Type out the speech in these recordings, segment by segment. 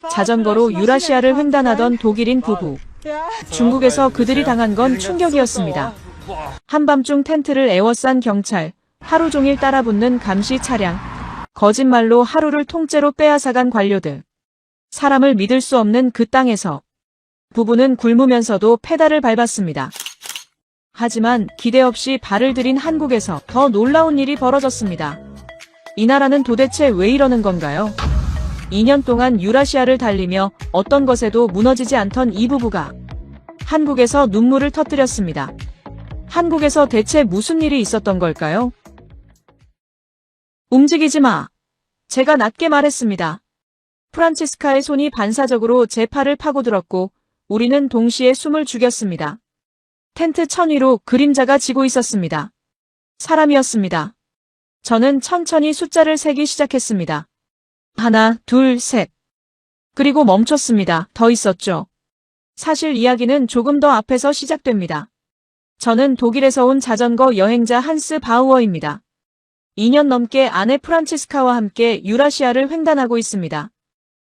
자전거로 유라시아를 횡단하던 독일인 부부. 중국에서 그들이 당한 건 충격이었습니다. 한밤중 텐트를 에워싼 경찰, 하루 종일 따라붙는 감시 차량, 거짓말로 하루를 통째로 빼앗아간 관료들. 사람을 믿을 수 없는 그 땅에서 부부는 굶으면서도 페달을 밟았습니다. 하지만 기대 없이 발을 들인 한국에서 더 놀라운 일이 벌어졌습니다. 이 나라는 도대체 왜 이러는 건가요? 2년 동안 유라시아를 달리며 어떤 것에도 무너지지 않던 이 부부가 한국에서 눈물을 터뜨렸습니다. 한국에서 대체 무슨 일이 있었던 걸까요? 움직이지 마. 제가 낮게 말했습니다. 프란치스카의 손이 반사적으로 제 팔을 파고들었고 우리는 동시에 숨을 죽였습니다. 텐트 천 위로 그림자가 지고 있었습니다. 사람이었습니다. 저는 천천히 숫자를 세기 시작했습니다. 하나, 둘, 셋. 그리고 멈췄습니다. 더 있었죠. 사실 이야기는 조금 더 앞에서 시작됩니다. 저는 독일에서 온 자전거 여행자 한스 바우어입니다. 2년 넘게 아내 프란치스카와 함께 유라시아를 횡단하고 있습니다.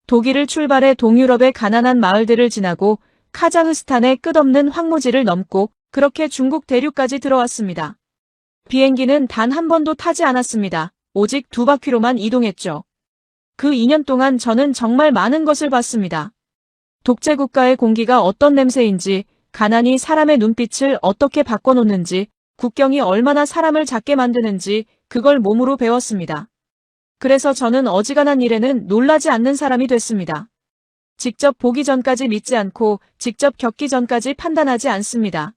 독일을 출발해 동유럽의 가난한 마을들을 지나고 카자흐스탄의 끝없는 황무지를 넘고 그렇게 중국 대륙까지 들어왔습니다. 비행기는 단 한 번도 타지 않았습니다. 오직 2바퀴로만 이동했죠. 그 2년 동안 저는 정말 많은 것을 봤습니다. 독재국가의 공기가 어떤 냄새인지, 가난이 사람의 눈빛을 어떻게 바꿔놓는지, 국경이 얼마나 사람을 작게 만드는지 그걸 몸으로 배웠습니다. 그래서 저는 어지간한 일에는 놀라지 않는 사람이 됐습니다. 직접 보기 전까지 믿지 않고 직접 겪기 전까지 판단하지 않습니다.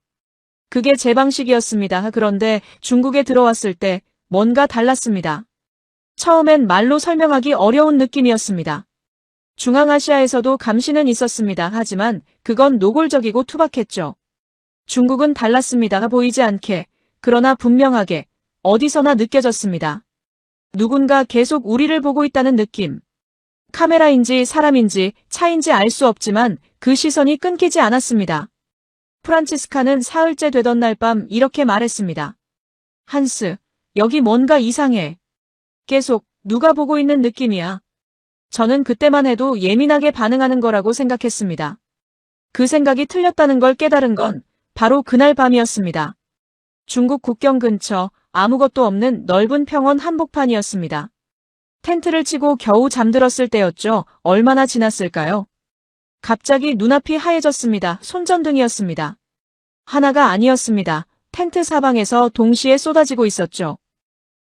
그게 제 방식이었습니다. 그런데 중국에 들어왔을 때 뭔가 달랐습니다. 처음엔 말로 설명하기 어려운 느낌이었습니다. 중앙아시아에서도 감시는 있었습니다. 하지만 그건 노골적이고 투박했죠. 중국은 달랐습니다. 보이지 않게, 그러나 분명하게, 어디서나 느껴졌습니다. 누군가 계속 우리를 보고 있다는 느낌. 카메라인지 사람인지 차인지 알 수 없지만 그 시선이 끊기지 않았습니다. 프란치스카는 사흘째 되던 날 밤 이렇게 말했습니다. 한스, 여기 뭔가 이상해. 계속 누가 보고 있는 느낌이야. 저는 그때만 해도 예민하게 반응하는 거라고 생각했습니다. 그 생각이 틀렸다는 걸 깨달은 건 바로 그날 밤이었습니다. 중국 국경 근처 아무것도 없는 넓은 평원 한복판이었습니다. 텐트를 치고 겨우 잠들었을 때였죠. 얼마나 지났을까요? 갑자기 눈앞이 하얘졌습니다. 손전등이었습니다. 하나가 아니었습니다. 텐트 사방에서 동시에 쏟아지고 있었죠.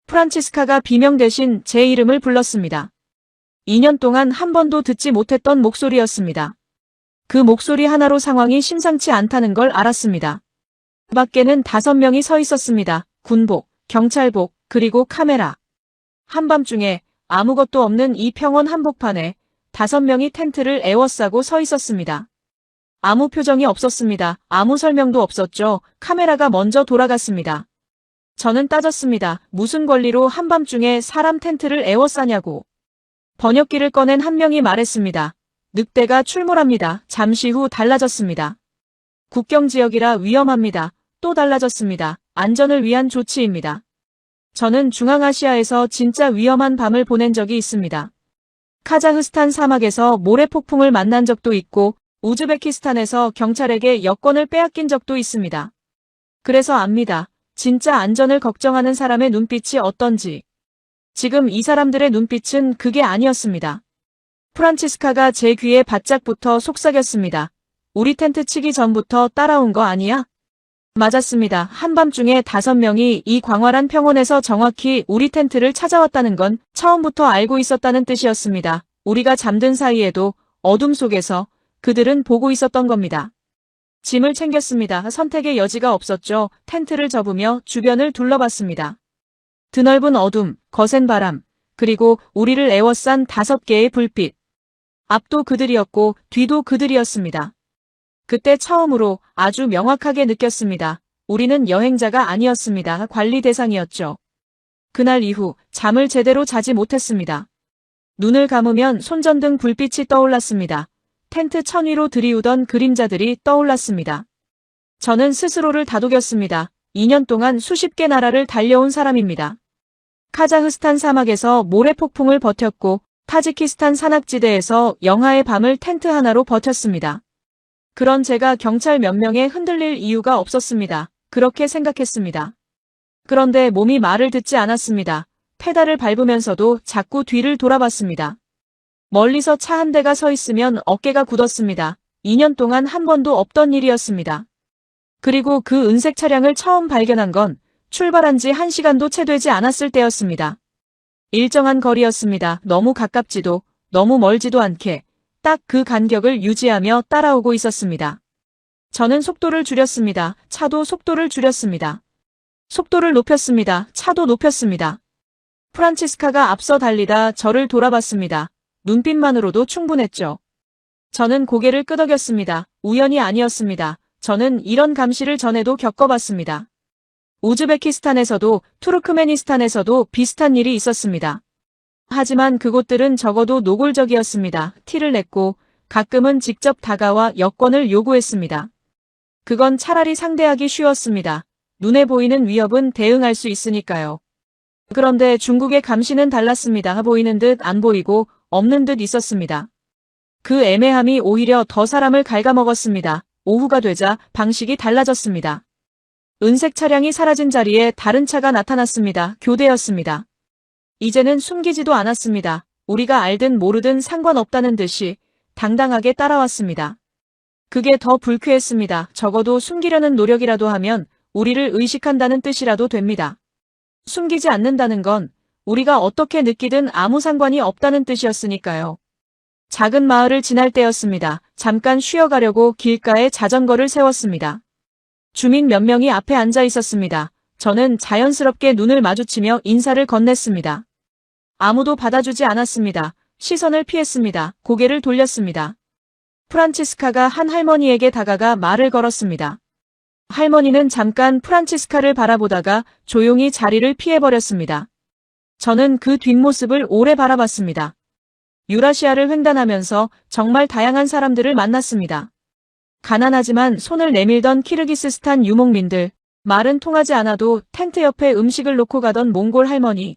프란치스카가 비명 대신 제 이름을 불렀습니다. 2년 동안 한 번도 듣지 못했던 목소리였습니다. 그 목소리 하나로 상황이 심상치 않다는 걸 알았습니다. 밖에는 5명이 서 있었습니다. 군복, 경찰복, 그리고 카메라. 한밤중에 아무것도 없는 이 평원 한복판에 5명이 텐트를 에워싸고 서 있었습니다. 아무 표정이 없었습니다. 아무 설명도 없었죠. 카메라가 먼저 돌아갔습니다. 저는 따졌습니다. 무슨 권리로 한밤중에 사람 텐트를 에워싸냐고. 번역기를 꺼낸 한 명이 말했습니다. 늑대가 출몰합니다. 잠시 후 달라졌습니다. 국경지역이라 위험합니다. 또 달라졌습니다. 안전을 위한 조치입니다. 저는 중앙아시아에서 진짜 위험한 밤을 보낸 적이 있습니다. 카자흐스탄 사막에서 모래폭풍을 만난 적도 있고 우즈베키스탄에서 경찰에게 여권을 빼앗긴 적도 있습니다. 그래서 압니다. 진짜 안전을 걱정하는 사람의 눈빛이 어떤지. 지금 이 사람들의 눈빛은 그게 아니었습니다. 프란치스카가 제 귀에 바짝 붙어 속삭였습니다. 우리 텐트 치기 전부터 따라온 거 아니야? 맞았습니다. 한밤중에 5명이 이 광활한 평원에서 정확히 우리 텐트를 찾아왔다는 건 처음부터 알고 있었다는 뜻이었습니다. 우리가 잠든 사이에도 어둠 속에서 그들은 보고 있었던 겁니다. 짐을 챙겼습니다. 선택의 여지가 없었죠. 텐트를 접으며 주변을 둘러봤습니다. 드넓은 어둠, 거센 바람, 그리고 우리를 에워싼 5개의 불빛. 앞도 그들이었고 뒤도 그들이었습니다. 그때 처음으로 아주 명확하게 느꼈습니다. 우리는 여행자가 아니었습니다. 관리 대상이었죠. 그날 이후 잠을 제대로 자지 못했습니다. 눈을 감으면 손전등 불빛이 떠올랐습니다. 텐트 천 위로 들이우던 그림자들이 떠올랐습니다. 저는 스스로를 다독였습니다. 2년 동안 수십 개 나라를 달려온 사람입니다. 카자흐스탄 사막에서 모래폭풍을 버텼고 타지키스탄 산악지대에서 영하의 밤을 텐트 하나로 버텼습니다. 그런 제가 경찰 몇 명에 흔들릴 이유가 없었습니다. 그렇게 생각했습니다. 그런데 몸이 말을 듣지 않았습니다. 페달을 밟으면서도 자꾸 뒤를 돌아봤습니다. 멀리서 차 한 대가 서 있으면 어깨가 굳었습니다. 2년 동안 한 번도 없던 일이었습니다. 그리고 그 은색 차량을 처음 발견한 건 출발한 지 1시간도 채 되지 않았을 때였습니다. 일정한 거리였습니다. 너무 가깝지도 너무 멀지도 않게 딱 그 간격을 유지하며 따라오고 있었습니다. 저는 속도를 줄였습니다. 차도 속도를 줄였습니다. 속도를 높였습니다. 차도 높였습니다. 프란치스카가 앞서 달리다 저를 돌아봤습니다. 눈빛만으로도 충분했죠. 저는 고개를 끄덕였습니다. 우연이 아니었습니다. 저는 이런 감시를 전에도 겪어봤습니다. 우즈베키스탄에서도 투르크메니스탄에서도 비슷한 일이 있었습니다. 하지만 그곳들은 적어도 노골적이었습니다. 티를 냈고 가끔은 직접 다가와 여권을 요구했습니다. 그건 차라리 상대하기 쉬웠습니다. 눈에 보이는 위협은 대응할 수 있으니까요. 그런데 중국의 감시는 달랐습니다. 보이는 듯 안 보이고 없는 듯 있었습니다. 그 애매함이 오히려 더 사람을 갉아먹었습니다. 오후가 되자 방식이 달라졌습니다. 은색 차량이 사라진 자리에 다른 차가 나타났습니다. 교대였습니다. 이제는 숨기지도 않았습니다. 우리가 알든 모르든 상관없다는 듯이 당당하게 따라왔습니다. 그게 더 불쾌했습니다. 적어도 숨기려는 노력이라도 하면 우리를 의식한다는 뜻이라도 됩니다. 숨기지 않는다는 건 우리가 어떻게 느끼든 아무 상관이 없다는 뜻이었으니까요. 작은 마을을 지날 때였습니다. 잠깐 쉬어가려고 길가에 자전거를 세웠습니다. 주민 몇 명이 앞에 앉아 있었습니다. 저는 자연스럽게 눈을 마주치며 인사를 건넸습니다. 아무도 받아주지 않았습니다. 시선을 피했습니다. 고개를 돌렸습니다. 프란치스카가 한 할머니에게 다가가 말을 걸었습니다. 할머니는 잠깐 프란치스카를 바라보다가 조용히 자리를 피해버렸습니다. 저는 그 뒷모습을 오래 바라봤습니다. 유라시아를 횡단하면서 정말 다양한 사람들을 만났습니다. 가난하지만 손을 내밀던 키르기스스탄 유목민들, 말은 통하지 않아도 텐트 옆에 음식을 놓고 가던 몽골 할머니.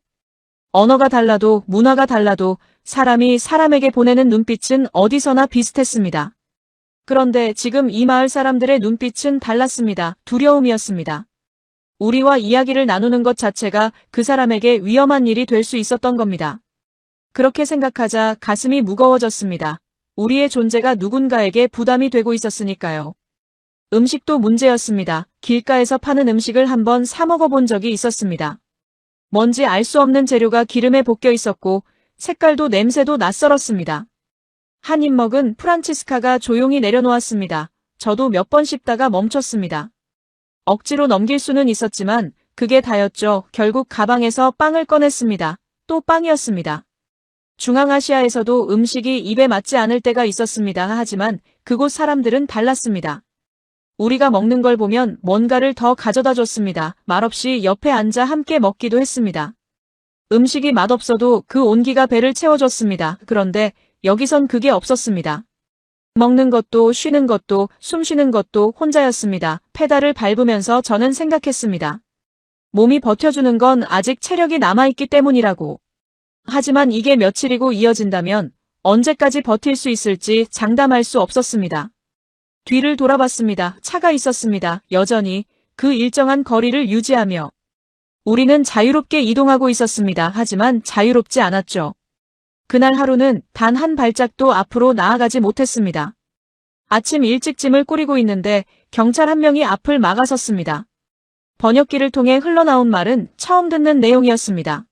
언어가 달라도 문화가 달라도 사람이 사람에게 보내는 눈빛은 어디서나 비슷했습니다. 그런데 지금 이 마을 사람들의 눈빛은 달랐습니다. 두려움이었습니다. 우리와 이야기를 나누는 것 자체가 그 사람에게 위험한 일이 될 수 있었던 겁니다. 그렇게 생각하자 가슴이 무거워졌습니다. 우리의 존재가 누군가에게 부담이 되고 있었으니까요. 음식도 문제였습니다. 길가에서 파는 음식을 한번 사 먹어본 적이 있었습니다. 뭔지 알 수 없는 재료가 기름에 볶여 있었고 색깔도 냄새도 낯설었습니다. 한 입 먹은 프란치스카가 조용히 내려놓았습니다. 저도 몇 번 씹다가 멈췄습니다. 억지로 넘길 수는 있었지만 그게 다였죠. 결국 가방에서 빵을 꺼냈습니다. 또 빵이었습니다. 중앙아시아에서도 음식이 입에 맞지 않을 때가 있었습니다. 하지만 그곳 사람들은 달랐습니다. 우리가 먹는 걸 보면 뭔가를 더 가져다 줬습니다. 말없이 옆에 앉아 함께 먹기도 했습니다. 음식이 맛없어도 그 온기가 배를 채워줬습니다. 그런데 여기선 그게 없었습니다. 먹는 것도 쉬는 것도 숨 쉬는 것도 혼자였습니다. 페달을 밟으면서 저는 생각했습니다. 몸이 버텨주는 건 아직 체력이 남아있기 때문이라고. 하지만 이게 며칠이고 이어진다면 언제까지 버틸 수 있을지 장담할 수 없었습니다. 뒤를 돌아봤습니다. 차가 있었습니다. 여전히 그 일정한 거리를 유지하며. 우리는 자유롭게 이동하고 있었습니다. 하지만 자유롭지 않았죠. 그날 하루는 단 한 발짝도 앞으로 나아가지 못했습니다. 아침 일찍 짐을 꾸리고 있는데 경찰 한 명이 앞을 막아섰습니다. 번역기를 통해 흘러나온 말은 처음 듣는 내용이었습니다.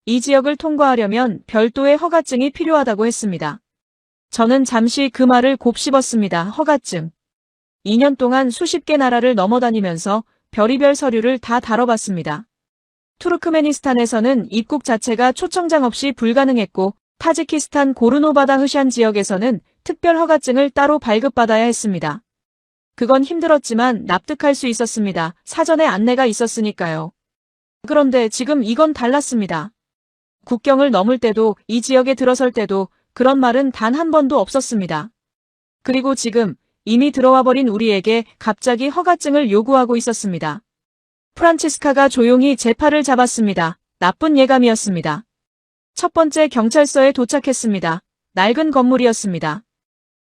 이 지역을 통과하려면 별도의 허가증이 필요하다고 했습니다. 저는 잠시 그 말을 곱씹었습니다. 허가증. 2년 동안 수십 개 나라를 넘어다니면서 별의별 서류를 다 다뤄봤습니다. 투르크메니스탄에서는 입국 자체가 초청장 없이 불가능했고 타지키스탄 고르노바다 흐샨 지역에서는 특별 허가증을 따로 발급받아야 했습니다. 그건 힘들었지만 납득할 수 있었습니다. 사전에 안내가 있었으니까요. 그런데 지금 이건 달랐습니다. 국경을 넘을 때도 이 지역에 들어설 때도 그런 말은 단 한 번도 없었습니다. 그리고 지금 이미 들어와 버린 우리에게 갑자기 허가증을 요구하고 있었습니다. 프란치스카가 조용히 제 팔을 잡았습니다. 나쁜 예감이었습니다. 첫 번째 경찰서에 도착했습니다. 낡은 건물이었습니다.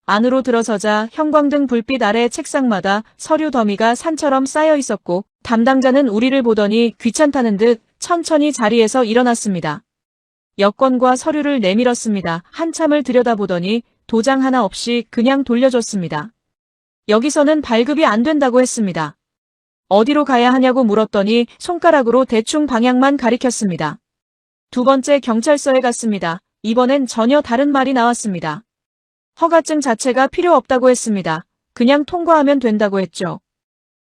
안으로 들어서자 형광등 불빛 아래 책상마다 서류 더미가 산처럼 쌓여 있었고 담당자는 우리를 보더니 귀찮다는 듯 천천히 자리에서 일어났습니다. 여권과 서류를 내밀었습니다. 한참을 들여다보더니 도장 하나 없이 그냥 돌려줬습니다. 여기서는 발급이 안 된다고 했습니다. 어디로 가야 하냐고 물었더니 손가락으로 대충 방향만 가리켰습니다. 두 번째 경찰서에 갔습니다. 이번엔 전혀 다른 말이 나왔습니다. 허가증 자체가 필요 없다고 했습니다. 그냥 통과하면 된다고 했죠.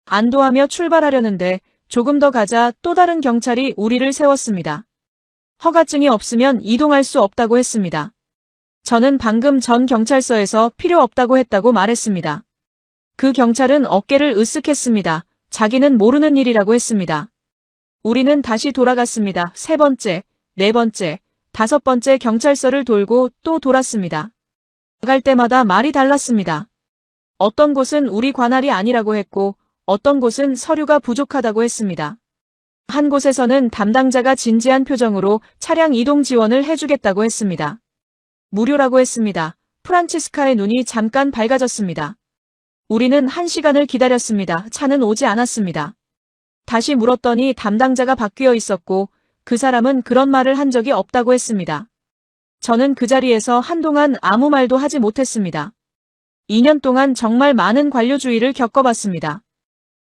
안도하며 출발하려는데 조금 더 가자 또 다른 경찰이 우리를 세웠습니다. 허가증이 없으면 이동할 수 없다고 했습니다. 저는 방금 전 경찰서에서 필요 없다고 했다고 말했습니다. 그 경찰은 어깨를 으쓱했습니다. 자기는 모르는 일이라고 했습니다. 우리는 다시 돌아갔습니다. 세 번째, 네 번째, 다섯 번째 경찰서를 돌고 또 돌았습니다. 갈 때마다 말이 달랐습니다. 어떤 곳은 우리 관할이 아니라고 했고 어떤 곳은 서류가 부족하다고 했습니다. 한 곳에서는 담당자가 진지한 표정으로 차량 이동 지원을 해주겠다고 했습니다. 무료라고 했습니다. 프란치스카의 눈이 잠깐 밝아졌습니다. 우리는 1시간을 기다렸습니다. 차는 오지 않았습니다. 다시 물었더니 담당자가 바뀌어 있었고 그 사람은 그런 말을 한 적이 없다고 했습니다. 저는 그 자리에서 한동안 아무 말도 하지 못했습니다. 2년 동안 정말 많은 관료주의를 겪어봤습니다.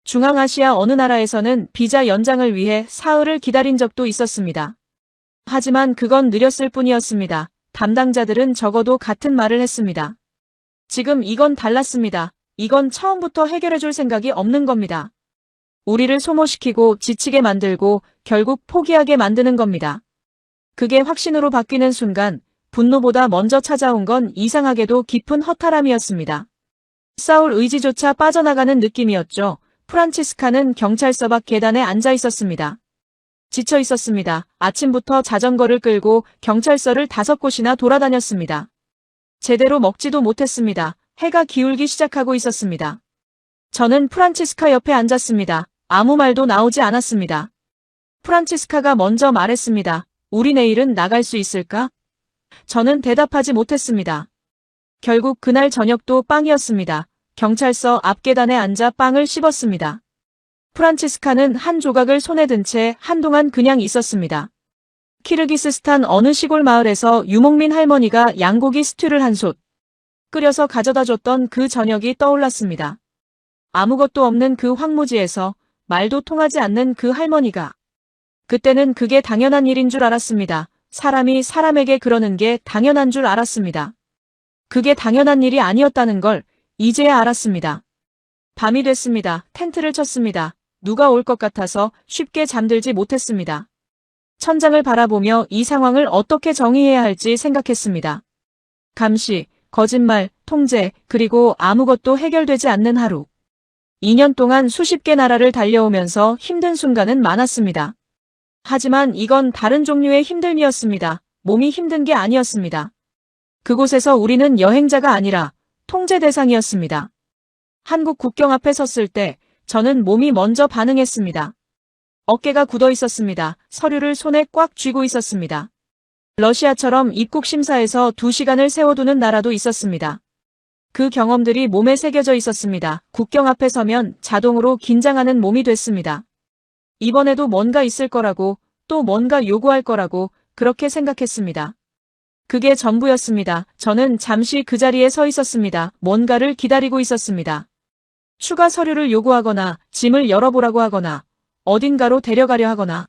중앙아시아 어느 나라에서는 비자 연장을 위해 사흘을 기다린 적도 있었습니다. 하지만 그건 느렸을 뿐이었습니다. 담당자들은 적어도 같은 말을 했습니다. 지금 이건 달랐습니다. 이건 처음부터 해결해줄 생각이 없는 겁니다. 우리를 소모시키고 지치게 만들고 결국 포기하게 만드는 겁니다. 그게 확신으로 바뀌는 순간 분노보다 먼저 찾아온 건 이상하게도 깊은 허탈함이었습니다. 싸울 의지조차 빠져나가는 느낌이었죠. 프란치스카는 경찰서 밖 계단에 앉아 있었습니다. 지쳐 있었습니다. 아침부터 자전거를 끌고 경찰서를 5곳이나 돌아다녔습니다. 제대로 먹지도 못했습니다. 해가 기울기 시작하고 있었습니다. 저는 프란치스카 옆에 앉았습니다. 아무 말도 나오지 않았습니다. 프란치스카가 먼저 말했습니다. 우리 내일은 나갈 수 있을까? 저는 대답하지 못했습니다. 결국 그날 저녁도 빵이었습니다. 경찰서 앞 계단에 앉아 빵을 씹었습니다. 프란치스카는 한 조각을 손에 든 채 한동안 그냥 있었습니다. 키르기스스탄 어느 시골 마을에서 유목민 할머니가 양고기 스튜를 한 솥 끓여서 가져다 줬던 그 저녁이 떠올랐습니다. 아무것도 없는 그 황무지에서 말도 통하지 않는 그 할머니가 그때는 그게 당연한 일인 줄 알았습니다. 사람이 사람에게 그러는 게 당연한 줄 알았습니다. 그게 당연한 일이 아니었다는 걸 이제야 알았습니다. 밤이 됐습니다. 텐트를 쳤습니다. 누가 올 것 같아서 쉽게 잠들지 못했습니다. 천장을 바라보며 이 상황을 어떻게 정의해야 할지 생각했습니다. 감시, 거짓말, 통제, 그리고 아무것도 해결되지 않는 하루. 2년 동안 수십 개 나라를 달려오면서 힘든 순간은 많았습니다. 하지만 이건 다른 종류의 힘듦이었습니다. 몸이 힘든 게 아니었습니다. 그곳에서 우리는 여행자가 아니라 통제 대상이었습니다. 한국 국경 앞에 섰을 때 저는 몸이 먼저 반응했습니다. 어깨가 굳어 있었습니다. 서류를 손에 꽉 쥐고 있었습니다. 러시아처럼 입국 심사에서 2시간을 세워두는 나라도 있었습니다. 그 경험들이 몸에 새겨져 있었습니다. 국경 앞에 서면 자동으로 긴장하는 몸이 됐습니다. 이번에도 뭔가 있을 거라고, 또 뭔가 요구할 거라고 그렇게 생각했습니다. 그게 전부였습니다. 저는 잠시 그 자리에 서 있었습니다. 뭔가를 기다리고 있었습니다. 추가 서류를 요구하거나 짐을 열어보라고 하거나 어딘가로 데려가려 하거나.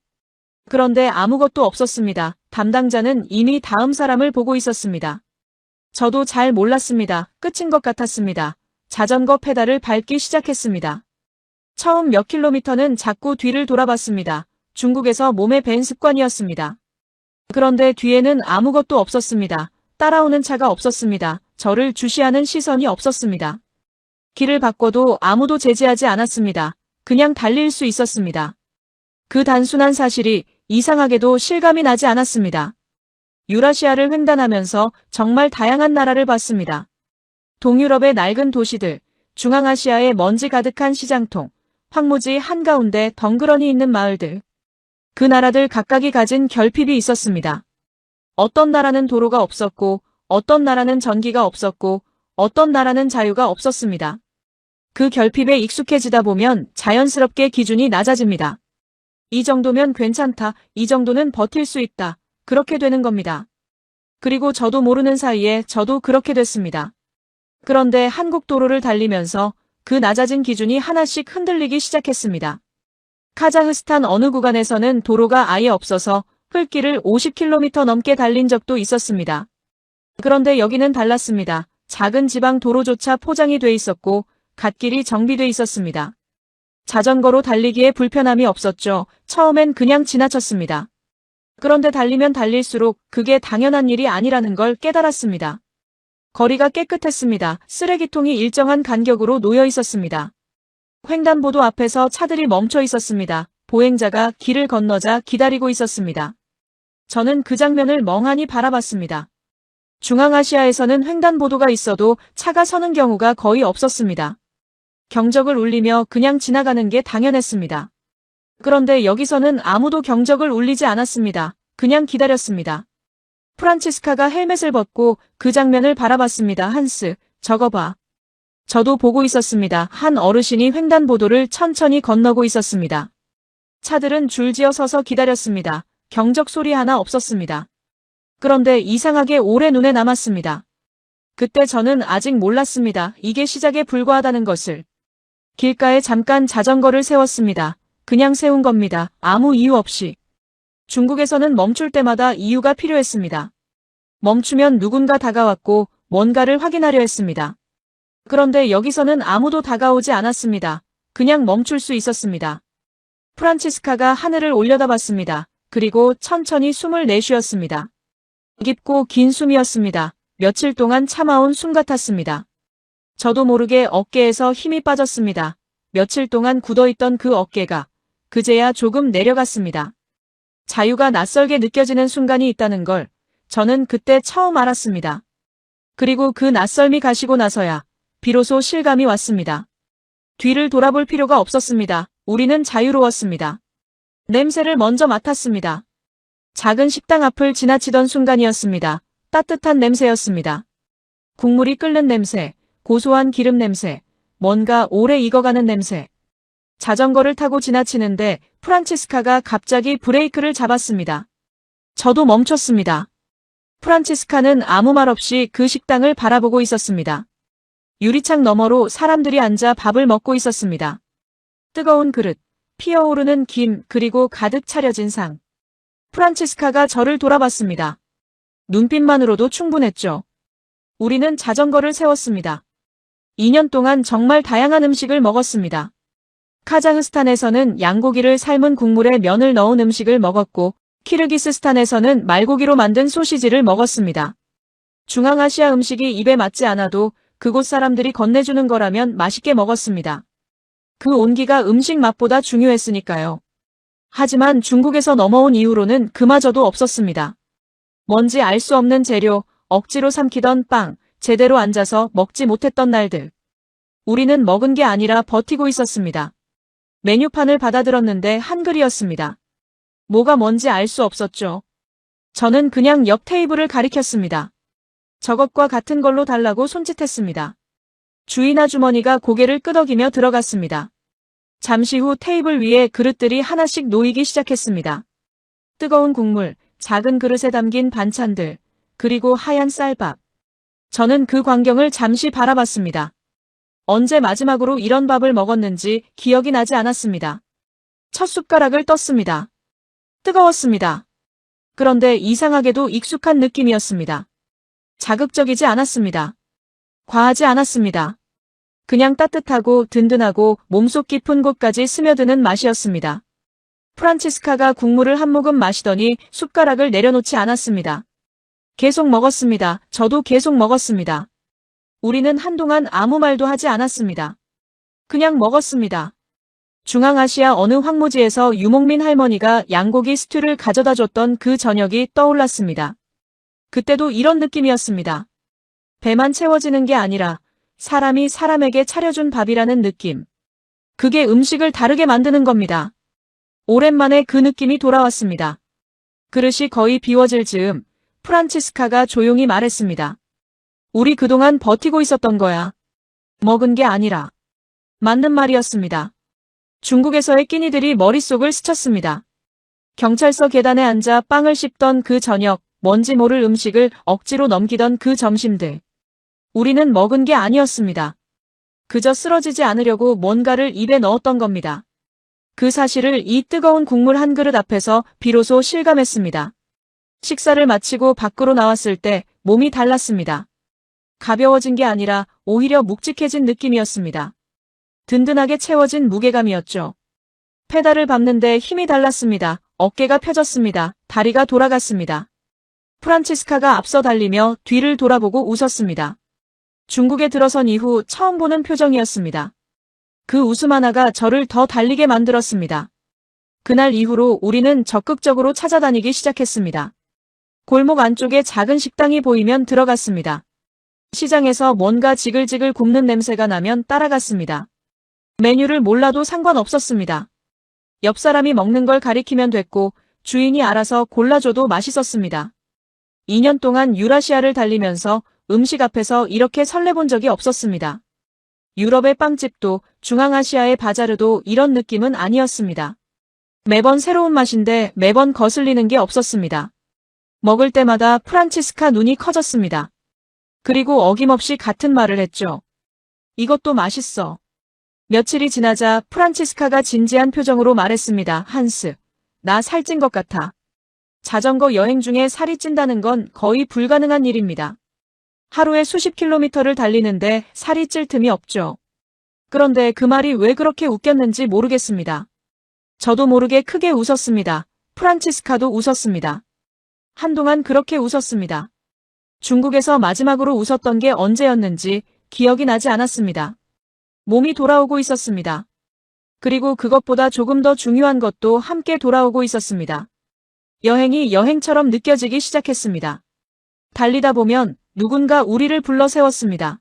그런데 아무것도 없었습니다. 담당자는 이미 다음 사람을 보고 있었습니다. 저도 잘 몰랐습니다. 끝인 것 같았습니다. 자전거 페달을 밟기 시작했습니다. 처음 몇 킬로미터는 자꾸 뒤를 돌아봤습니다. 중국에서 몸에 밴 습관이었습니다. 그런데 뒤에는 아무것도 없었습니다. 따라오는 차가 없었습니다. 저를 주시하는 시선이 없었습니다. 길을 바꿔도 아무도 제지하지 않았습니다. 그냥 달릴 수 있었습니다. 그 단순한 사실이 이상하게도 실감이 나지 않았습니다. 유라시아를 횡단하면서 정말 다양한 나라를 봤습니다. 동유럽의 낡은 도시들, 중앙아시아의 먼지 가득한 시장통, 황무지 한가운데 덩그러니 있는 마을들. 그 나라들 각각이 가진 결핍이 있었습니다. 어떤 나라는 도로가 없었고, 어떤 나라는 전기가 없었고, 어떤 나라는 자유가 없었습니다. 그 결핍에 익숙해지다 보면 자연스럽게 기준이 낮아집니다. 이 정도면 괜찮다, 이 정도는 버틸 수 있다, 그렇게 되는 겁니다. 그리고 저도 모르는 사이에 저도 그렇게 됐습니다. 그런데 한국 도로를 달리면서 그 낮아진 기준이 하나씩 흔들리기 시작했습니다. 카자흐스탄 어느 구간에서는 도로가 아예 없어서 흙길을 50km 넘게 달린 적도 있었습니다. 그런데 여기는 달랐습니다. 작은 지방 도로조차 포장이 돼 있었고 갓길이 정비돼 있었습니다. 자전거로 달리기에 불편함이 없었죠. 처음엔 그냥 지나쳤습니다. 그런데 달리면 달릴수록 그게 당연한 일이 아니라는 걸 깨달았습니다. 거리가 깨끗했습니다. 쓰레기통이 일정한 간격으로 놓여 있었습니다. 횡단보도 앞에서 차들이 멈춰 있었습니다. 보행자가 길을 건너자 기다리고 있었습니다. 저는 그 장면을 멍하니 바라봤습니다. 중앙아시아에서는 횡단보도가 있어도 차가 서는 경우가 거의 없었습니다. 경적을 울리며 그냥 지나가는 게 당연했습니다. 그런데 여기서는 아무도 경적을 울리지 않았습니다. 그냥 기다렸습니다. 프란치스카가 헬멧을 벗고 그 장면을 바라봤습니다. 한스, 저거 봐. 저도 보고 있었습니다. 한 어르신이 횡단보도를 천천히 건너고 있었습니다. 차들은 줄지어 서서 기다렸습니다. 경적 소리 하나 없었습니다. 그런데 이상하게 오래 눈에 남았습니다. 그때 저는 아직 몰랐습니다. 이게 시작에 불과하다는 것을. 길가에 잠깐 자전거를 세웠습니다. 그냥 세운 겁니다. 아무 이유 없이. 중국에서는 멈출 때마다 이유가 필요했습니다. 멈추면 누군가 다가왔고 뭔가를 확인하려 했습니다. 그런데 여기서는 아무도 다가오지 않았습니다. 그냥 멈출 수 있었습니다. 프란치스카가 하늘을 올려다봤습니다. 그리고 천천히 숨을 내쉬었습니다. 깊고 긴 숨이었습니다. 며칠 동안 참아온 숨 같았습니다. 저도 모르게 어깨에서 힘이 빠졌습니다. 며칠 동안 굳어있던 그 어깨가 그제야 조금 내려갔습니다. 자유가 낯설게 느껴지는 순간이 있다는 걸 저는 그때 처음 알았습니다. 그리고 그 낯설미 가시고 나서야 비로소 실감이 왔습니다. 뒤를 돌아볼 필요가 없었습니다. 우리는 자유로웠습니다. 냄새를 먼저 맡았습니다. 작은 식당 앞을 지나치던 순간이었습니다. 따뜻한 냄새였습니다. 국물이 끓는 냄새, 고소한 기름 냄새, 뭔가 오래 익어가는 냄새. 자전거를 타고 지나치는데 프란치스카가 갑자기 브레이크를 잡았습니다. 저도 멈췄습니다. 프란치스카는 아무 말 없이 그 식당을 바라보고 있었습니다. 유리창 너머로 사람들이 앉아 밥을 먹고 있었습니다. 뜨거운 그릇, 피어오르는 김, 그리고 가득 차려진 상. 프란치스카가 저를 돌아봤습니다. 눈빛만으로도 충분했죠. 우리는 자전거를 세웠습니다. 2년 동안 정말 다양한 음식을 먹었습니다. 카자흐스탄에서는 양고기를 삶은 국물에 면을 넣은 음식을 먹었고, 키르기스스탄에서는 말고기로 만든 소시지를 먹었습니다. 중앙아시아 음식이 입에 맞지 않아도 그곳 사람들이 건네주는 거라면 맛있게 먹었습니다. 그 온기가 음식 맛보다 중요했으니까요. 하지만 중국에서 넘어온 이후로는 그마저도 없었습니다. 뭔지 알 수 없는 재료, 억지로 삼키던 빵, 제대로 앉아서 먹지 못했던 날들. 우리는 먹은 게 아니라 버티고 있었습니다. 메뉴판을 받아들었는데 한글이었습니다. 뭐가 뭔지 알 수 없었죠. 저는 그냥 옆 테이블을 가리켰습니다. 저것과 같은 걸로 달라고 손짓했습니다. 주인 아주머니가 고개를 끄덕이며 들어갔습니다. 잠시 후 테이블 위에 그릇들이 하나씩 놓이기 시작했습니다. 뜨거운 국물, 작은 그릇에 담긴 반찬들, 그리고 하얀 쌀밥. 저는 그 광경을 잠시 바라봤습니다. 언제 마지막으로 이런 밥을 먹었는지 기억이 나지 않았습니다. 첫 숟가락을 떴습니다. 뜨거웠습니다. 그런데 이상하게도 익숙한 느낌이었습니다. 자극적이지 않았습니다. 과하지 않았습니다. 그냥 따뜻하고 든든하고 몸속 깊은 곳까지 스며드는 맛이었습니다. 프란치스카가 국물을 한 모금 마시더니 숟가락을 내려놓지 않았습니다. 계속 먹었습니다. 저도 계속 먹었습니다. 우리는 한동안 아무 말도 하지 않았습니다. 그냥 먹었습니다. 중앙아시아 어느 황무지에서 유목민 할머니가 양고기 스튜를 가져다 줬던 그 저녁이 떠올랐습니다. 그때도 이런 느낌이었습니다. 배만 채워지는 게 아니라 사람이 사람에게 차려준 밥이라는 느낌. 그게 음식을 다르게 만드는 겁니다. 오랜만에 그 느낌이 돌아왔습니다. 그릇이 거의 비워질 즈음 프란치스카가 조용히 말했습니다. 우리 그동안 버티고 있었던 거야. 먹은 게 아니라. 맞는 말이었습니다. 중국에서의 끼니들이 머릿속을 스쳤습니다. 경찰서 계단에 앉아 빵을 씹던 그 저녁, 뭔지 모를 음식을 억지로 넘기던 그 점심들. 우리는 먹은 게 아니었습니다. 그저 쓰러지지 않으려고 뭔가를 입에 넣었던 겁니다. 그 사실을 이 뜨거운 국물 한 그릇 앞에서 비로소 실감했습니다. 식사를 마치고 밖으로 나왔을 때 몸이 달랐습니다. 가벼워진 게 아니라 오히려 묵직해진 느낌이었습니다. 든든하게 채워진 무게감이었죠. 페달을 밟는데 힘이 달랐습니다. 어깨가 펴졌습니다. 다리가 돌아갔습니다. 프란치스카가 앞서 달리며 뒤를 돌아보고 웃었습니다. 중국에 들어선 이후 처음 보는 표정이었습니다. 그 웃음 하나가 저를 더 달리게 만들었습니다. 그날 이후로 우리는 적극적으로 찾아다니기 시작했습니다. 골목 안쪽에 작은 식당이 보이면 들어갔습니다. 시장에서 뭔가 지글지글 굽는 냄새가 나면 따라갔습니다. 메뉴를 몰라도 상관없었습니다. 옆 사람이 먹는 걸 가리키면 됐고 주인이 알아서 골라줘도 맛있었습니다. 2년 동안 유라시아를 달리면서 음식 앞에서 이렇게 설레본 적이 없었습니다. 유럽의 빵집도 중앙아시아의 바자르도 이런 느낌은 아니었습니다. 매번 새로운 맛인데 매번 거슬리는 게 없었습니다. 먹을 때마다 프란치스카 눈이 커졌습니다. 그리고 어김없이 같은 말을 했죠. 이것도 맛있어. 며칠이 지나자 프란치스카가 진지한 표정으로 말했습니다. 한스, 나 살찐 것 같아. 자전거 여행 중에 살이 찐다는 건 거의 불가능한 일입니다. 하루에 수십 킬로미터를 달리는데 살이 찔 틈이 없죠. 그런데 그 말이 왜 그렇게 웃겼는지 모르겠습니다. 저도 모르게 크게 웃었습니다. 프란치스카도 웃었습니다. 한동안 그렇게 웃었습니다. 중국에서 마지막으로 웃었던 게 언제였는지 기억이 나지 않았습니다. 몸이 돌아오고 있었습니다. 그리고 그것보다 조금 더 중요한 것도 함께 돌아오고 있었습니다. 여행이 여행처럼 느껴지기 시작했습니다. 달리다 보면 누군가 우리를 불러 세웠습니다.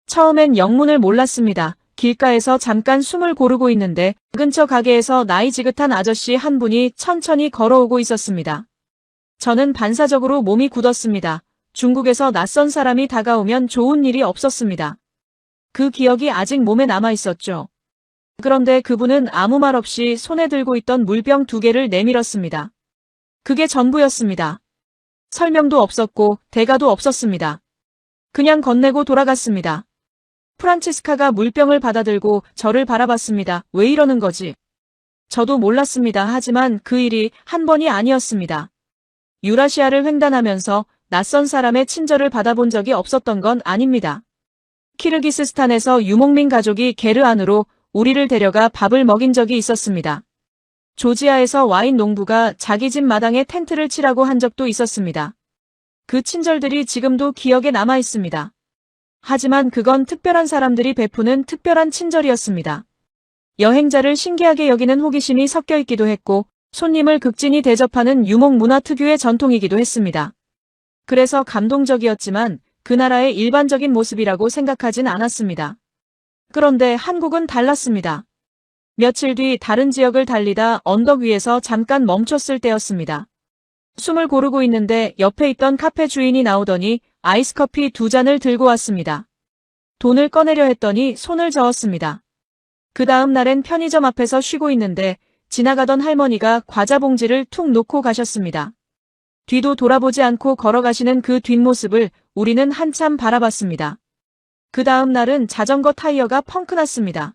처음엔 영문을 몰랐습니다. 길가에서 잠깐 숨을 고르고 있는데 근처 가게에서 나이 지긋한 아저씨 한 분이 천천히 걸어오고 있었습니다. 저는 반사적으로 몸이 굳었습니다. 중국에서 낯선 사람이 다가오면 좋은 일이 없었습니다. 그 기억이 아직 몸에 남아 있었죠. 그런데 그분은 아무 말 없이 손에 들고 있던 물병 2개를 내밀었습니다. 그게 전부였습니다. 설명도 없었고 대가도 없었습니다. 그냥 건네고 돌아갔습니다. 프란치스카가 물병을 받아들고 저를 바라봤습니다. 왜 이러는 거지? 저도 몰랐습니다. 하지만 그 일이 한 번이 아니었습니다. 유라시아를 횡단하면서 낯선 사람의 친절을 받아본 적이 없었던 건 아닙니다. 키르기스스탄에서 유목민 가족이 게르 안으로 우리를 데려가 밥을 먹인 적이 있었습니다. 조지아에서 와인 농부가 자기 집 마당에 텐트를 치라고 한 적도 있었습니다. 그 친절들이 지금도 기억에 남아 있습니다. 하지만 그건 특별한 사람들이 베푸는 특별한 친절이었습니다. 여행자를 신기하게 여기는 호기심이 섞여 있기도 했고 손님을 극진히 대접하는 유목 문화 특유의 전통이기도 했습니다. 그래서 감동적이었지만 그 나라의 일반적인 모습이라고 생각하진 않았습니다. 그런데 한국은 달랐습니다. 며칠 뒤 다른 지역을 달리다 언덕 위에서 잠깐 멈췄을 때였습니다. 숨을 고르고 있는데 옆에 있던 카페 주인이 나오더니 아이스커피 2잔을 들고 왔습니다. 돈을 꺼내려 했더니 손을 저었습니다. 그 다음 날엔 편의점 앞에서 쉬고 있는데 지나가던 할머니가 과자 봉지를 툭 놓고 가셨습니다. 뒤도 돌아보지 않고 걸어가시는 그 뒷모습을 우리는 한참 바라봤습니다. 그 다음 날은 자전거 타이어가 펑크 났습니다.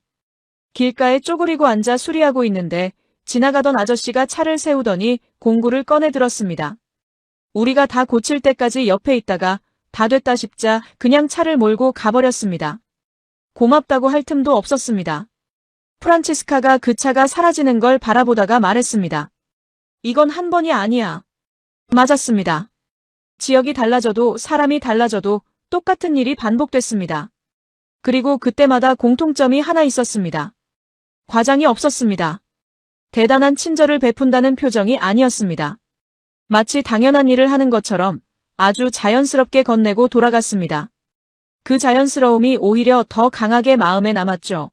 길가에 쪼그리고 앉아 수리하고 있는데 지나가던 아저씨가 차를 세우더니 공구를 꺼내 들었습니다. 우리가 다 고칠 때까지 옆에 있다가 다 됐다 싶자 그냥 차를 몰고 가버렸습니다. 고맙다고 할 틈도 없었습니다. 프란치스카가 그 차가 사라지는 걸 바라보다가 말했습니다. 이건 한 번이 아니야. 맞았습니다. 지역이 달라져도 사람이 달라져도 똑같은 일이 반복됐습니다. 그리고 그때마다 공통점이 하나 있었습니다. 과장이 없었습니다. 대단한 친절을 베푼다는 표정이 아니었습니다. 마치 당연한 일을 하는 것처럼 아주 자연스럽게 건네고 돌아갔습니다. 그 자연스러움이 오히려 더 강하게 마음에 남았죠.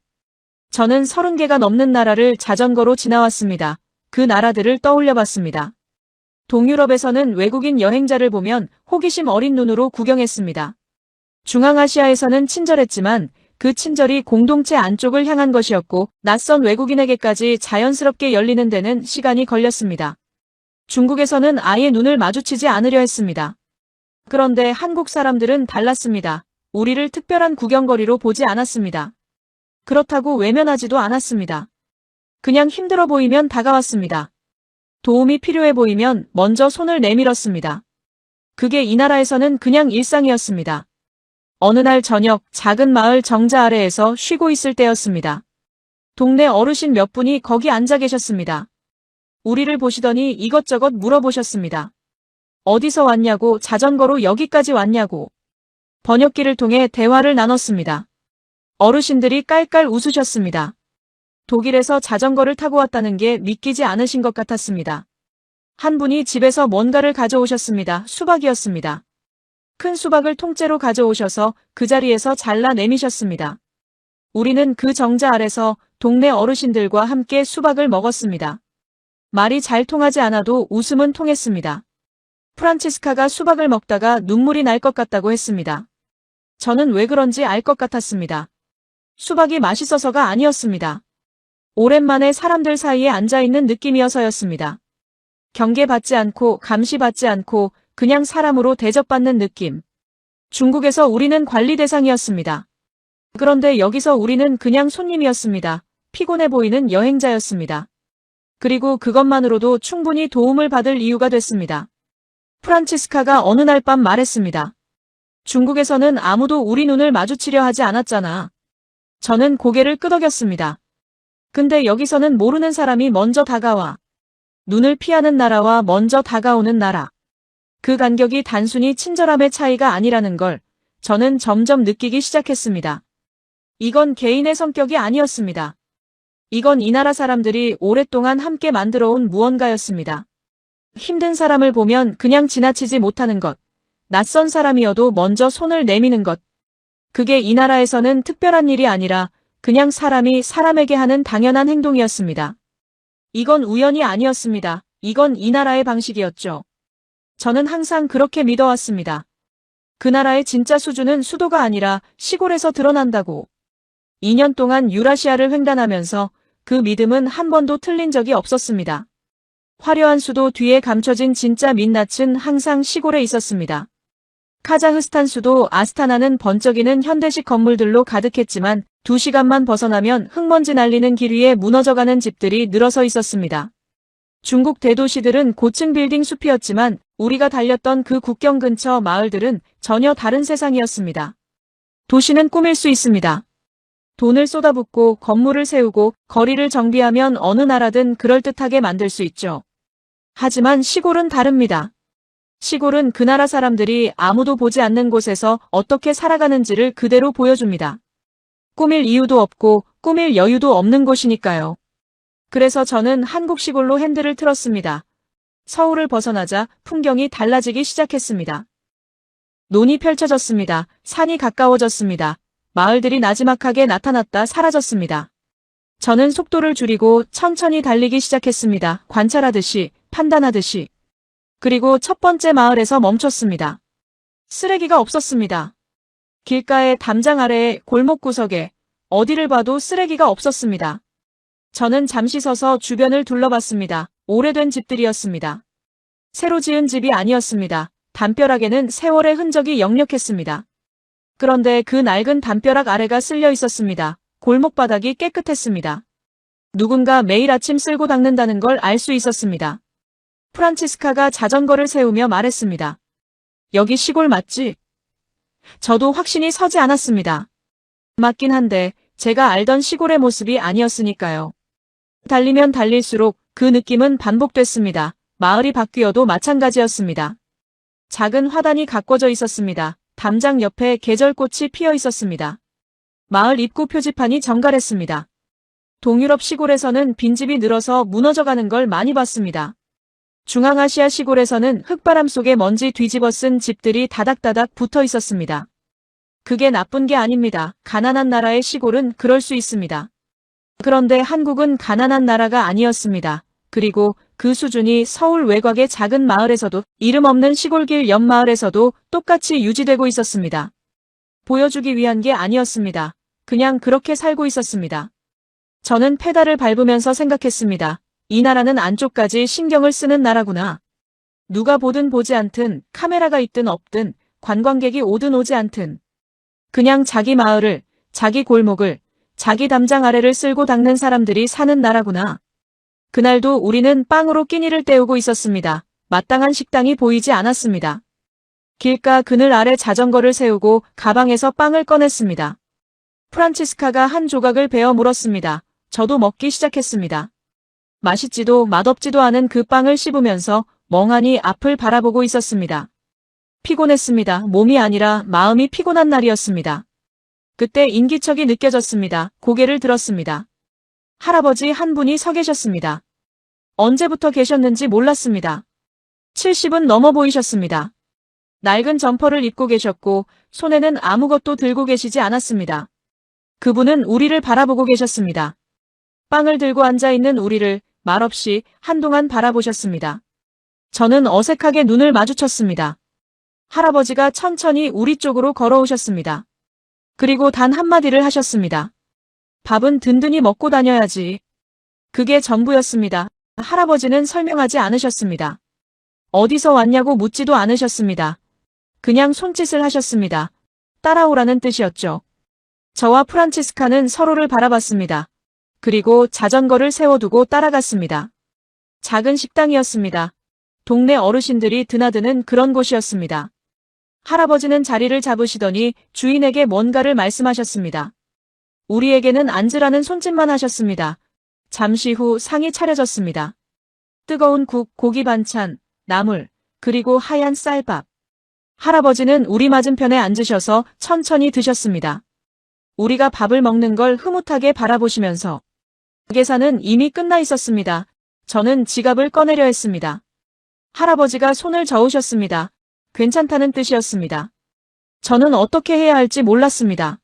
저는 30개가 넘는 나라를 자전거로 지나왔습니다. 그 나라들을 떠올려 봤습니다. 동유럽에서는 외국인 여행자를 보면 호기심 어린 눈으로 구경했습니다. 중앙아시아에서는 친절했지만 그 친절이 공동체 안쪽을 향한 것이었고 낯선 외국인에게까지 자연스럽게 열리는 데는 시간이 걸렸습니다. 중국에서는 아예 눈을 마주치지 않으려 했습니다. 그런데 한국 사람들은 달랐습니다. 우리를 특별한 구경거리로 보지 않았습니다. 그렇다고 외면하지도 않았습니다. 그냥 힘들어 보이면 다가왔습니다. 도움이 필요해 보이면 먼저 손을 내밀었습니다. 그게 이 나라에서는 그냥 일상이었습니다. 어느 날 저녁 작은 마을 정자 아래에서 쉬고 있을 때였습니다. 동네 어르신 몇 분이 거기 앉아 계셨습니다. 우리를 보시더니 이것저것 물어보셨습니다. 어디서 왔냐고, 자전거로 여기까지 왔냐고. 번역기를 통해 대화를 나눴습니다. 어르신들이 깔깔 웃으셨습니다. 독일에서 자전거를 타고 왔다는 게 믿기지 않으신 것 같았습니다. 한 분이 집에서 뭔가를 가져오셨습니다. 수박이었습니다. 큰 수박을 통째로 가져오셔서 그 자리에서 잘라 내미셨습니다. 우리는 그 정자 아래서 동네 어르신들과 함께 수박을 먹었습니다. 말이 잘 통하지 않아도 웃음은 통했습니다. 프란치스카가 수박을 먹다가 눈물이 날 것 같다고 했습니다. 저는 왜 그런지 알 것 같았습니다. 수박이 맛있어서가 아니었습니다. 오랜만에 사람들 사이에 앉아있는 느낌이어서였습니다. 경계받지 않고 감시받지 않고 그냥 사람으로 대접받는 느낌. 중국에서 우리는 관리 대상이었습니다. 그런데 여기서 우리는 그냥 손님이었습니다. 피곤해 보이는 여행자였습니다. 그리고 그것만으로도 충분히 도움을 받을 이유가 됐습니다. 프란치스카가 어느 날 밤 말했습니다. 중국에서는 아무도 우리 눈을 마주치려 하지 않았잖아. 저는 고개를 끄덕였습니다. 근데 여기서는 모르는 사람이 먼저 다가와. 눈을 피하는 나라와 먼저 다가오는 나라. 그 간격이 단순히 친절함의 차이가 아니라는 걸 저는 점점 느끼기 시작했습니다. 이건 개인의 성격이 아니었습니다. 이건 이 나라 사람들이 오랫동안 함께 만들어온 무언가였습니다. 힘든 사람을 보면 그냥 지나치지 못하는 것. 낯선 사람이어도 먼저 손을 내미는 것. 그게 이 나라에서는 특별한 일이 아니라 그냥 사람이 사람에게 하는 당연한 행동이었습니다. 이건 우연이 아니었습니다. 이건 이 나라의 방식이었죠. 저는 항상 그렇게 믿어왔습니다. 그 나라의 진짜 수준은 수도가 아니라 시골에서 드러난다고. 2년 동안 유라시아를 횡단하면서 그 믿음은 한 번도 틀린 적이 없었습니다. 화려한 수도 뒤에 감춰진 진짜 민낯은 항상 시골에 있었습니다. 카자흐스탄 수도 아스타나는 번쩍이는 현대식 건물들로 가득했지만 2시간만 벗어나면 흙먼지 날리는 길 위에 무너져가는 집들이 늘어서 있었습니다. 중국 대도시들은 고층 빌딩 숲이었지만 우리가 달렸던 그 국경 근처 마을들은 전혀 다른 세상이었습니다. 도시는 꾸밀 수 있습니다. 돈을 쏟아붓고 건물을 세우고 거리를 정비하면 어느 나라든 그럴듯하게 만들 수 있죠. 하지만 시골은 다릅니다. 시골은 그 나라 사람들이 아무도 보지 않는 곳에서 어떻게 살아가는지를 그대로 보여줍니다. 꾸밀 이유도 없고 꾸밀 여유도 없는 곳이니까요. 그래서 저는 한국 시골로 핸들을 틀었습니다. 서울을 벗어나자 풍경이 달라지기 시작했습니다. 논이 펼쳐졌습니다. 산이 가까워졌습니다. 마을들이 나지막하게 나타났다 사라졌습니다. 저는 속도를 줄이고 천천히 달리기 시작했습니다. 관찰하듯이, 판단하듯이. 그리고 첫 번째 마을에서 멈췄습니다. 쓰레기가 없었습니다. 길가에 담장 아래에 골목 구석에 어디를 봐도 쓰레기가 없었습니다. 저는 잠시 서서 주변을 둘러봤습니다. 오래된 집들이었습니다. 새로 지은 집이 아니었습니다. 담벼락에는 세월의 흔적이 역력했습니다. 그런데 그 낡은 담벼락 아래가 쓸려 있었습니다. 골목 바닥이 깨끗했습니다. 누군가 매일 아침 쓸고 닦는다는 걸 알 수 있었습니다. 프란치스카가 자전거를 세우며 말했습니다. 여기 시골 맞지? 저도 확신이 서지 않았습니다. 맞긴 한데 제가 알던 시골의 모습이 아니었으니까요. 달리면 달릴수록 그 느낌은 반복됐습니다. 마을이 바뀌어도 마찬가지였습니다. 작은 화단이 가꿔져 있었습니다. 담장 옆에 계절꽃이 피어 있었습니다. 마을 입구 표지판이 정갈했습니다. 동유럽 시골에서는 빈집이 늘어서 무너져가는 걸 많이 봤습니다. 중앙아시아 시골에서는 흙바람 속에 먼지 뒤집어 쓴 집들이 다닥다닥 붙어 있었습니다. 그게 나쁜 게 아닙니다. 가난한 나라의 시골은 그럴 수 있습니다. 그런데 한국은 가난한 나라가 아니었습니다. 그리고 그 수준이 서울 외곽의 작은 마을에서도 이름 없는 시골길 옆 마을에서도 똑같이 유지되고 있었습니다. 보여주기 위한 게 아니었습니다. 그냥 그렇게 살고 있었습니다. 저는 페달을 밟으면서 생각했습니다. 이 나라는 안쪽까지 신경을 쓰는 나라구나. 누가 보든 보지 않든 카메라가 있든 없든 관광객이 오든 오지 않든 그냥 자기 마을을, 자기 골목을, 자기 담장 아래를 쓸고 닦는 사람들이 사는 나라구나. 그날도 우리는 빵으로 끼니를 때우고 있었습니다. 마땅한 식당이 보이지 않았습니다. 길가 그늘 아래 자전거를 세우고 가방에서 빵을 꺼냈습니다. 프란치스카가 한 조각을 베어 물었습니다. 저도 먹기 시작했습니다. 맛있지도 맛없지도 않은 그 빵을 씹으면서 멍하니 앞을 바라보고 있었습니다. 피곤했습니다. 몸이 아니라 마음이 피곤한 날이었습니다. 그때 인기척이 느껴졌습니다. 고개를 들었습니다. 할아버지 한 분이 서 계셨습니다. 언제부터 계셨는지 몰랐습니다. 70은 넘어 보이셨습니다. 낡은 점퍼를 입고 계셨고 손에는 아무것도 들고 계시지 않았습니다. 그분은 우리를 바라보고 계셨습니다. 빵을 들고 앉아있는 우리를 말없이 한동안 바라보셨습니다. 저는 어색하게 눈을 마주쳤습니다. 할아버지가 천천히 우리 쪽으로 걸어오셨습니다. 그리고 단 한마디를 하셨습니다. 밥은 든든히 먹고 다녀야지. 그게 전부였습니다. 할아버지는 설명하지 않으셨습니다. 어디서 왔냐고 묻지도 않으셨습니다. 그냥 손짓을 하셨습니다. 따라오라는 뜻이었죠. 저와 프란치스카는 서로를 바라봤습니다. 그리고 자전거를 세워두고 따라갔습니다. 작은 식당이었습니다. 동네 어르신들이 드나드는 그런 곳이었습니다. 할아버지는 자리를 잡으시더니 주인에게 뭔가를 말씀하셨습니다. 우리에게는 앉으라는 손짓만 하셨습니다. 잠시 후 상이 차려졌습니다. 뜨거운 국, 고기 반찬, 나물, 그리고 하얀 쌀밥. 할아버지는 우리 맞은편에 앉으셔서 천천히 드셨습니다. 우리가 밥을 먹는 걸 흐뭇하게 바라보시면서 계산은 이미 끝나 있었습니다. 저는 지갑을 꺼내려 했습니다. 할아버지가 손을 저으셨습니다. 괜찮다는 뜻이었습니다. 저는 어떻게 해야 할지 몰랐습니다.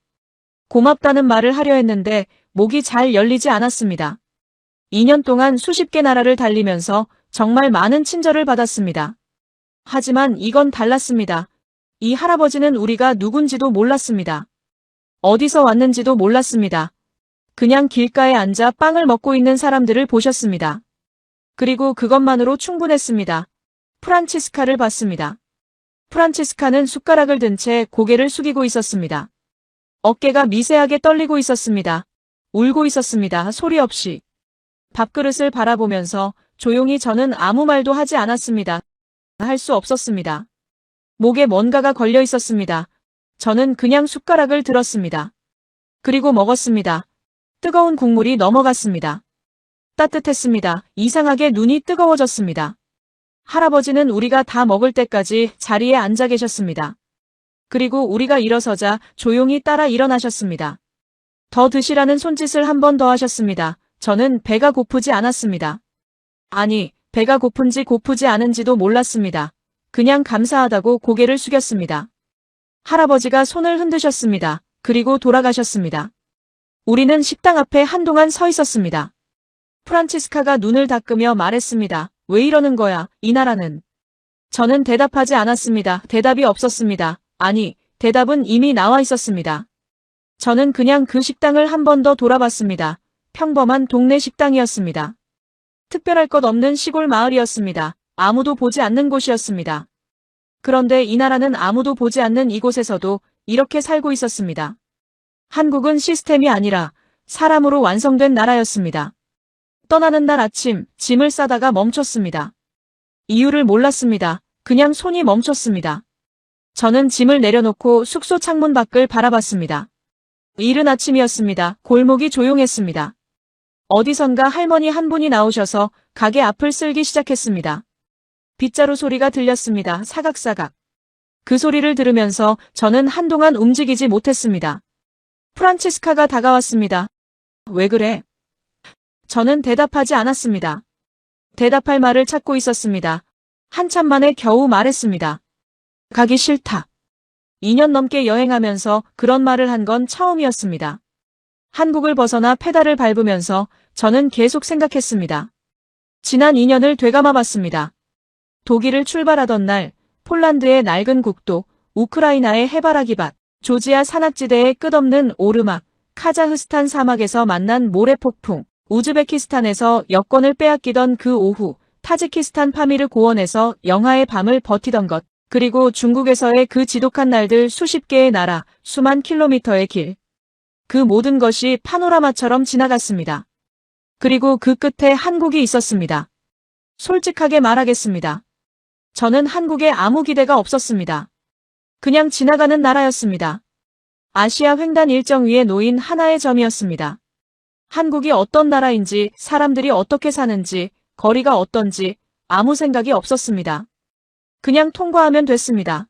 고맙다는 말을 하려 했는데 목이 잘 열리지 않았습니다. 2년 동안 수십 개 나라를 달리면서 정말 많은 친절을 받았습니다. 하지만 이건 달랐습니다. 이 할아버지는 우리가 누군지도 몰랐습니다. 어디서 왔는지도 몰랐습니다. 그냥 길가에 앉아 빵을 먹고 있는 사람들을 보셨습니다. 그리고 그것만으로 충분했습니다. 프란치스카를 봤습니다. 프란치스카는 숟가락을 든 채 고개를 숙이고 있었습니다. 어깨가 미세하게 떨리고 있었습니다. 울고 있었습니다. 소리 없이. 밥그릇을 바라보면서 조용히 저는 아무 말도 하지 않았습니다. 할 수 없었습니다. 목에 뭔가가 걸려 있었습니다. 저는 그냥 숟가락을 들었습니다. 그리고 먹었습니다. 뜨거운 국물이 넘어갔습니다. 따뜻했습니다. 이상하게 눈이 뜨거워졌습니다. 할아버지는 우리가 다 먹을 때까지 자리에 앉아 계셨습니다. 그리고 우리가 일어서자 조용히 따라 일어나셨습니다. 더 드시라는 손짓을 한 번 더 하셨습니다. 저는 배가 고프지 않았습니다. 아니, 배가 고픈지 고프지 않은지도 몰랐습니다. 그냥 감사하다고 고개를 숙였습니다. 할아버지가 손을 흔드셨습니다. 그리고 돌아가셨습니다. 우리는 식당 앞에 한동안 서 있었습니다. 프란치스카가 눈을 닦으며 말했습니다. 왜 이러는 거야, 이 나라는. 저는 대답하지 않았습니다. 대답이 없었습니다. 아니, 대답은 이미 나와 있었습니다. 저는 그냥 그 식당을 한 번 더 돌아봤습니다. 평범한 동네 식당이었습니다. 특별할 것 없는 시골 마을이었습니다. 아무도 보지 않는 곳이었습니다. 그런데 이 나라는 아무도 보지 않는 이곳에서도 이렇게 살고 있었습니다. 한국은 시스템이 아니라 사람으로 완성된 나라였습니다. 떠나는 날 아침 짐을 싸다가 멈췄습니다. 이유를 몰랐습니다. 그냥 손이 멈췄습니다. 저는 짐을 내려놓고 숙소 창문 밖을 바라봤습니다. 이른 아침이었습니다. 골목이 조용했습니다. 어디선가 할머니 한 분이 나오셔서 가게 앞을 쓸기 시작했습니다. 빗자루 소리가 들렸습니다. 사각사각. 그 소리를 들으면서 저는 한동안 움직이지 못했습니다. 프란치스카가 다가왔습니다. 왜 그래? 저는 대답하지 않았습니다. 대답할 말을 찾고 있었습니다. 한참 만에 겨우 말했습니다. 가기 싫다. 2년 넘게 여행하면서 그런 말을 한 건 처음이었습니다. 한국을 벗어나 페달을 밟으면서 저는 계속 생각했습니다. 지난 2년을 되감아 봤습니다. 독일을 출발하던 날, 폴란드의 낡은 국도, 우크라이나의 해바라기 밭, 조지아 산악지대의 끝없는 오르막, 카자흐스탄 사막에서 만난 모래폭풍, 우즈베키스탄에서 여권을 빼앗기던 그 오후, 타지키스탄 파미르 고원에서 영하의 밤을 버티던 것, 그리고 중국에서의 그 지독한 날들 수십 개의 나라, 수만 킬로미터의 길. 그 모든 것이 파노라마처럼 지나갔습니다. 그리고 그 끝에 한국이 있었습니다. 솔직하게 말하겠습니다. 저는 한국에 아무 기대가 없었습니다. 그냥 지나가는 나라였습니다. 아시아 횡단 일정 위에 놓인 하나의 점이었습니다. 한국이 어떤 나라인지, 사람들이 어떻게 사는지, 거리가 어떤지 아무 생각이 없었습니다. 그냥 통과하면 됐습니다.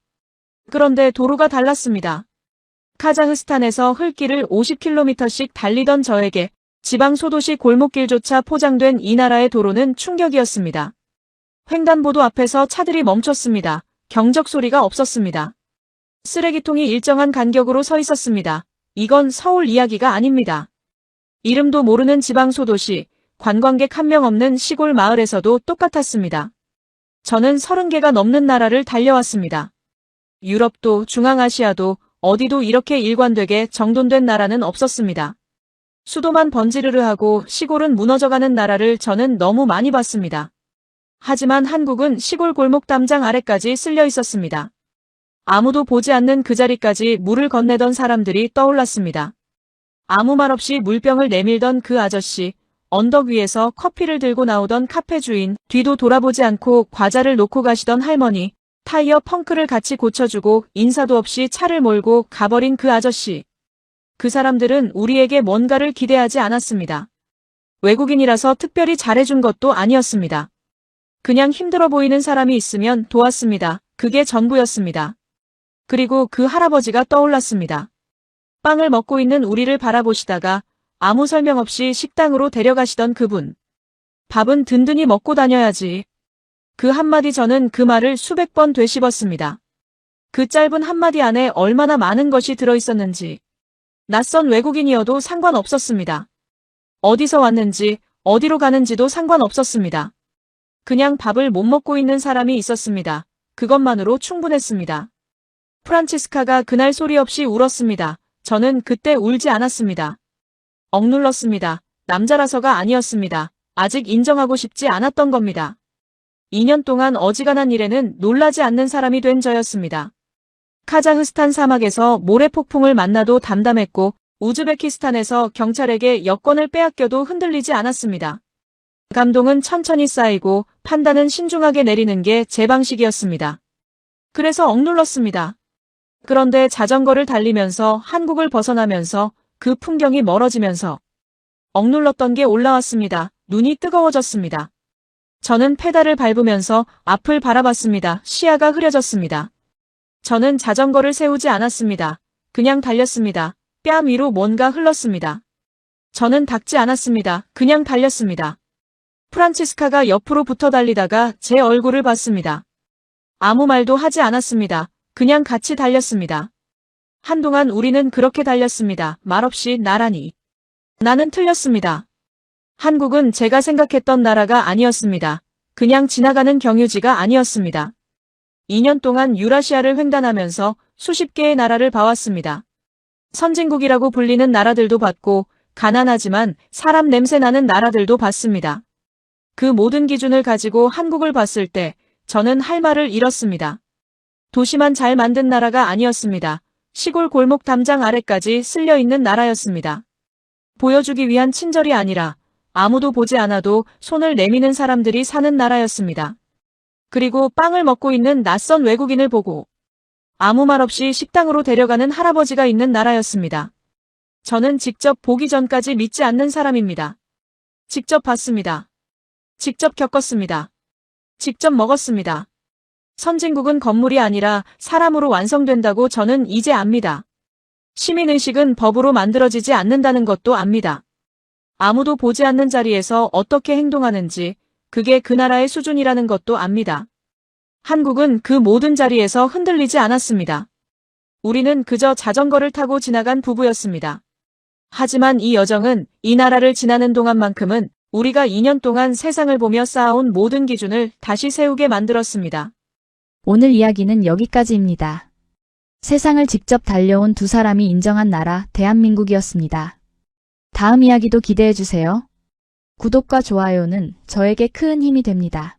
그런데 도로가 달랐습니다. 카자흐스탄에서 흙길을 50km씩 달리던 저에게 지방 소도시 골목길조차 포장된 이 나라의 도로는 충격이었습니다. 횡단보도 앞에서 차들이 멈췄습니다. 경적 소리가 없었습니다. 쓰레기통이 일정한 간격으로 서 있었습니다. 이건 서울 이야기가 아닙니다. 이름도 모르는 지방 소도시, 관광객 한 명 없는 시골 마을에서도 똑같았습니다. 저는 30개가 넘는 나라를 달려왔습니다. 유럽도 중앙아시아도 어디도 이렇게 일관되게 정돈된 나라는 없었습니다. 수도만 번지르르하고 시골은 무너져가는 나라를 저는 너무 많이 봤습니다. 하지만 한국은 시골 골목 담장 아래까지 쓸려 있었습니다. 아무도 보지 않는 그 자리까지 물을 건네던 사람들이 떠올랐습니다. 아무 말 없이 물병을 내밀던 그 아저씨, 언덕 위에서 커피를 들고 나오던 카페 주인, 뒤도 돌아보지 않고 과자를 놓고 가시던 할머니, 타이어 펑크를 같이 고쳐주고 인사도 없이 차를 몰고 가버린 그 아저씨. 그 사람들은 우리에게 뭔가를 기대하지 않았습니다. 외국인이라서 특별히 잘해준 것도 아니었습니다. 그냥 힘들어 보이는 사람이 있으면 도왔습니다. 그게 전부였습니다. 그리고 그 할아버지가 떠올랐습니다. 빵을 먹고 있는 우리를 바라보시다가 아무 설명 없이 식당으로 데려가시던 그분. 밥은 든든히 먹고 다녀야지. 그 한마디 저는 그 말을 수백 번 되씹었습니다. 그 짧은 한마디 안에 얼마나 많은 것이 들어있었는지. 낯선 외국인이어도 상관없었습니다. 어디서 왔는지, 어디로 가는지도 상관없었습니다. 그냥 밥을 못 먹고 있는 사람이 있었습니다. 그것만으로 충분했습니다. 프란치스카가 그날 소리 없이 울었습니다. 저는 그때 울지 않았습니다. 억눌렀습니다. 남자라서가 아니었습니다. 아직 인정하고 싶지 않았던 겁니다. 2년 동안 어지간한 일에는 놀라지 않는 사람이 된 저였습니다. 카자흐스탄 사막에서 모래폭풍을 만나도 담담했고 우즈베키스탄에서 경찰에게 여권을 빼앗겨도 흔들리지 않았습니다. 감동은 천천히 쌓이고 판단은 신중하게 내리는 게 제 방식이었습니다. 그래서 억눌렀습니다. 그런데 자전거를 달리면서 한국을 벗어나면서 그 풍경이 멀어지면서 억눌렀던 게 올라왔습니다. 눈이 뜨거워졌습니다. 저는 페달을 밟으면서 앞을 바라봤습니다. 시야가 흐려졌습니다. 저는 자전거를 세우지 않았습니다. 그냥 달렸습니다. 뺨 위로 뭔가 흘렀습니다. 저는 닦지 않았습니다. 그냥 달렸습니다. 프란치스카가 옆으로 붙어 달리다가 제 얼굴을 봤습니다. 아무 말도 하지 않았습니다. 그냥 같이 달렸습니다. 한동안 우리는 그렇게 달렸습니다. 말없이 나란히. 나는 틀렸습니다. 한국은 제가 생각했던 나라가 아니었습니다. 그냥 지나가는 경유지가 아니었습니다. 2년 동안 유라시아를 횡단하면서 수십 개의 나라를 봐왔습니다. 선진국이라고 불리는 나라들도 봤고 가난하지만 사람 냄새 나는 나라들도 봤습니다. 그 모든 기준을 가지고 한국을 봤을 때 저는 할 말을 잃었습니다. 도시만 잘 만든 나라가 아니었습니다. 시골 골목 담장 아래까지 쓸려있는 나라였습니다. 보여주기 위한 친절이 아니라 아무도 보지 않아도 손을 내미는 사람들이 사는 나라였습니다. 그리고 빵을 먹고 있는 낯선 외국인을 보고 아무 말 없이 식당으로 데려가는 할아버지가 있는 나라였습니다. 저는 직접 보기 전까지 믿지 않는 사람입니다. 직접 봤습니다. 직접 겪었습니다. 직접 먹었습니다. 선진국은 건물이 아니라 사람으로 완성된다고 저는 이제 압니다. 시민의식은 법으로 만들어지지 않는다는 것도 압니다. 아무도 보지 않는 자리에서 어떻게 행동하는지 그게 그 나라의 수준이라는 것도 압니다. 한국은 그 모든 자리에서 흔들리지 않았습니다. 우리는 그저 자전거를 타고 지나간 부부였습니다. 하지만 이 여정은 이 나라를 지나는 동안만큼은 우리가 2년 동안 세상을 보며 쌓아온 모든 기준을 다시 세우게 만들었습니다. 오늘 이야기는 여기까지입니다. 세상을 직접 달려온 두 사람이 인정한 나라 대한민국이었습니다. 다음 이야기도 기대해주세요. 구독과 좋아요는 저에게 큰 힘이 됩니다.